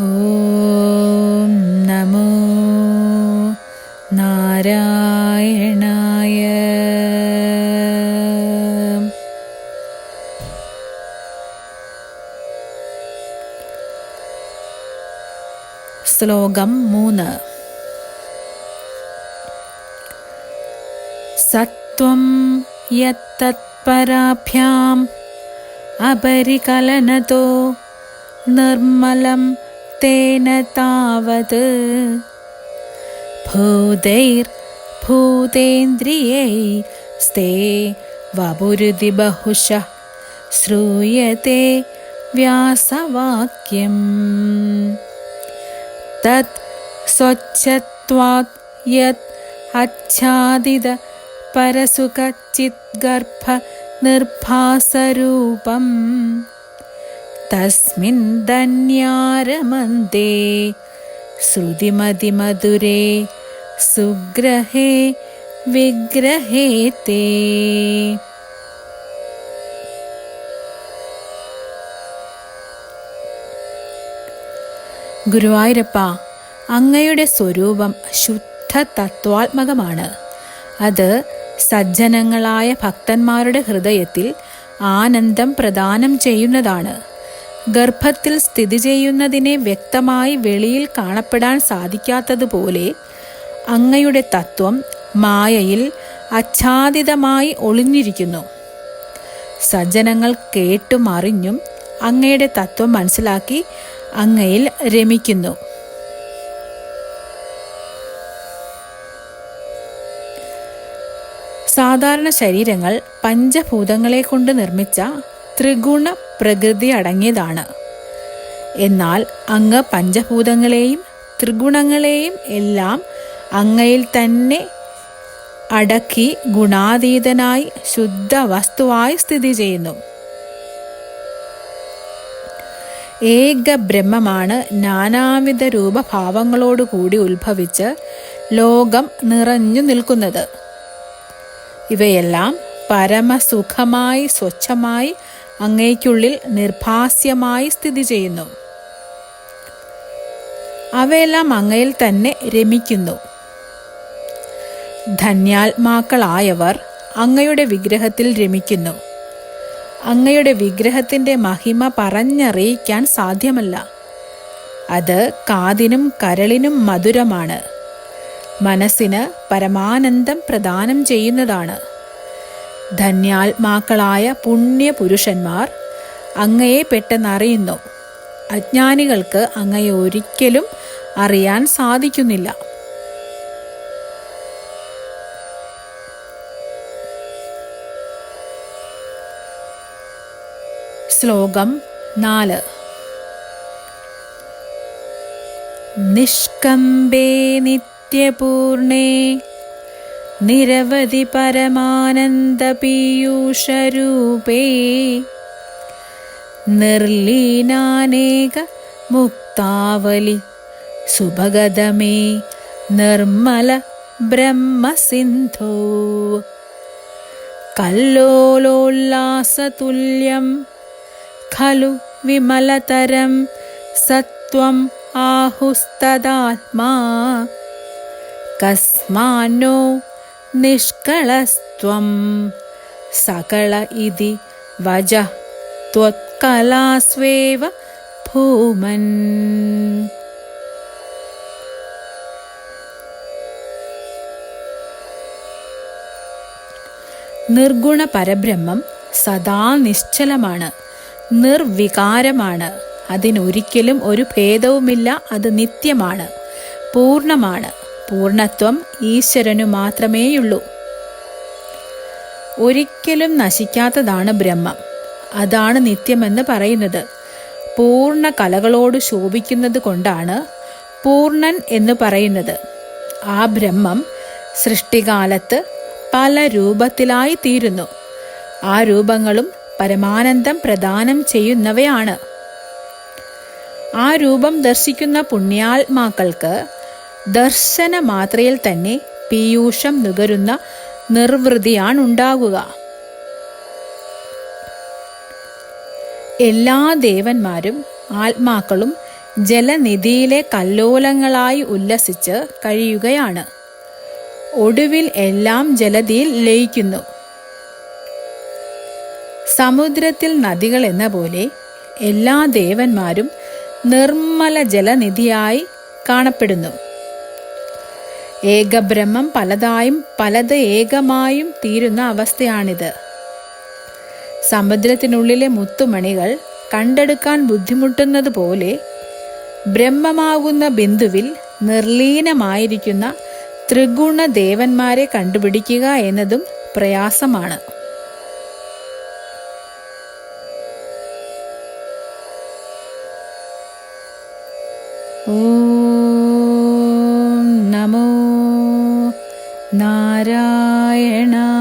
ഓം നമോ നാരായണായ. ശ്ലോകം 3. സത്വം യത്തത്പരാഭ്യാം അപരികലനതോ നിർമ്മലം തേന താവത് ഭൂതൈർഭൂതേന്ദ്രിയൈസ്തേ വപുരുതി ബഹുശഃ ശ്രൂയത്തെ വ്യാസവാക്യം. തത് സ്വച്ഛത്വാത് യത് ആച്ഛാദിത പരസുഖചിദ്ഗർഭ നിർഭാസരൂപം തസ്മിൻ ധന്യാരമന്ദേ ശ്രുതിമതിമധുരേ സുഗ്രഹേ വിഗ്രഹേ തേ. ഗുരുവായൂരപ്പ, അങ്ങയുടെ സ്വരൂപം ശുദ്ധ തത്വാത്മകമാണ്. അത് സജ്ജനങ്ങളായ ഭക്തന്മാരുടെ ഹൃദയത്തിൽ ആനന്ദം പ്രദാനം ചെയ്യുന്നതാണ്. ഗർഭത്തിൽ സ്ഥിതി ചെയ്യുന്നതിനെ വ്യക്തമായി വെളിയിൽ കാണപ്പെടാൻ സാധിക്കാത്തതുപോലെ അങ്ങയുടെ തത്വം മായയിൽ ആച്ഛാദിതമായി ഒളിഞ്ഞിരിക്കുന്നു. സജ്ജനങ്ങൾ കേട്ടും അറിഞ്ഞും അങ്ങയുടെ തത്വം മനസ്സിലാക്കി അങ്ങയിൽ രമിക്കുന്നു. സാധാരണ ശരീരങ്ങൾ പഞ്ചഭൂതങ്ങളെ കൊണ്ട് നിർമ്മിച്ച ത്രിഗുണ പ്രകൃതി അടങ്ങിയതാണ്. എന്നാൽ അങ്ങ് പഞ്ചഭൂതങ്ങളെയും ത്രിഗുണങ്ങളെയും എല്ലാം അങ്ങയിൽ തന്നെ അടക്കി ഗുണാതീതനായി ശുദ്ധ വസ്തുവായി സ്ഥിതി ചെയ്യുന്നു. ഏക ബ്രഹ്മമാണ് നാനാവിധ രൂപഭാവങ്ങളോടുകൂടി ഉത്ഭവിച്ച് ലോകം നിറഞ്ഞു നിൽക്കുന്നത്. ഇവയെല്ലാം പരമസുഖമായി സ്വച്ഛമായി അങ്ങയ്ക്കുള്ളിൽ നിർഭാസ്യമായി സ്ഥിതി ചെയ്യുന്നു. അവയെല്ലാം അങ്ങയിൽ തന്നെ രമിക്കുന്നു. ധന്യാത്മാക്കളായവർ അങ്ങയുടെ വിഗ്രഹത്തിൽ രമിക്കുന്നു. അങ്ങയുടെ വിഗ്രഹത്തിൻ്റെ മഹിമ പറഞ്ഞറിയിക്കാൻ സാധ്യമല്ല. അത് കാതിനും കരളിനും മധുരമാണ്. മനസ്സിന് പരമാനന്ദം പ്രദാനം ചെയ്യുന്നതാണ്. ധന്യാത്മാക്കളായ പുണ്യപുരുഷന്മാർ അങ്ങയെ പെട്ടെന്നറിയുന്നു. അജ്ഞാനികൾക്ക് അങ്ങയെ ഒരിക്കലും അറിയാൻ സാധിക്കുന്നില്ല. ശ്ലോകം 4. നിഷ്കമ്പേ നിത്യപൂർണേ നിരവധി പരമാനന്ദ പീയൂഷരൂപേ നിർലീനാനേക മുക്താവലി സുഭഗതമേ നിർമ്മല ബ്രഹ്മസിന്ധോ. കല്ലോലോല്ലാസതുല്യം ഖലു വിമലതരം സത്വം ആഹുസ്തദാത്മാ കസ്മാന്നോ നിഷ്കളസ്ത്വം സകള ഇതി വജഃ ത്വത്കലാസ്വേവ ഭൂമൻ. നിർഗുണ പരബ്രഹ്മം സദാ നിശ്ചലമാണ്, നിർവികാരമാണ്. അതിനൊരിക്കലും ഒരു ഭേദവുമില്ല. അത് നിത്യമാണ്, പൂർണ്ണമാണ്. പൂർണ്ണത്വം ഈശ്വരനു മാത്രമേയുള്ളൂ. ഒരിക്കലും നശിക്കാത്തതാണ് ബ്രഹ്മം. അതാണ് നിത്യമെന്ന് പറയുന്നത്. പൂർണ്ണ കലകളോട് ശോഭിക്കുന്നത് കൊണ്ടാണ് പൂർണ്ണൻ എന്ന് പറയുന്നത്. ആ ബ്രഹ്മം സൃഷ്ടികാലത്ത് പല രൂപത്തിലായി തീരുന്നു. ആ രൂപങ്ങളും പരമാനന്ദം പ്രദാനം ചെയ്യുന്നവയാണ്. ആ രൂപം ദർശിക്കുന്ന പുണ്യാത്മാക്കൾക്ക് ദർശന മാത്രയിൽ തന്നെ പീയൂഷം നുകരുന്ന നിർവൃതിയാണുണ്ടാകുക. എല്ലാ ദേവന്മാരും ആത്മാക്കളും ജലനിധിയിലെ കല്ലോലങ്ങളായി ഉല്ലസിച്ച് കഴിയുകയാണ്. ഒടുവിൽ എല്ലാം ജലധിയിൽ ലയിക്കുന്നു. സമുദ്രത്തിൽ നദികൾ എന്ന പോലെ എല്ലാ ദേവന്മാരും നിർമ്മല ജലനിധിയായി കാണപ്പെടുന്നു. ഏകബ്രഹ്മം പലതായും പലത് ഏകമായും തീരുന്ന അവസ്ഥയാണിത്. സമുദ്രത്തിനുള്ളിലെ മുത്തുമണികൾ കണ്ടെടുക്കാൻ ബുദ്ധിമുട്ടുന്നത് പോലെ ബ്രഹ്മമാകുന്ന ബിന്ദുവിൽ നിർലീനമായിരിക്കുന്ന ത്രിഗുണ ദേവന്മാരെ കണ്ടുപിടിക്കുക എന്നതും പ്രയാസമാണ്. ഓം നമോ നാരായണായ.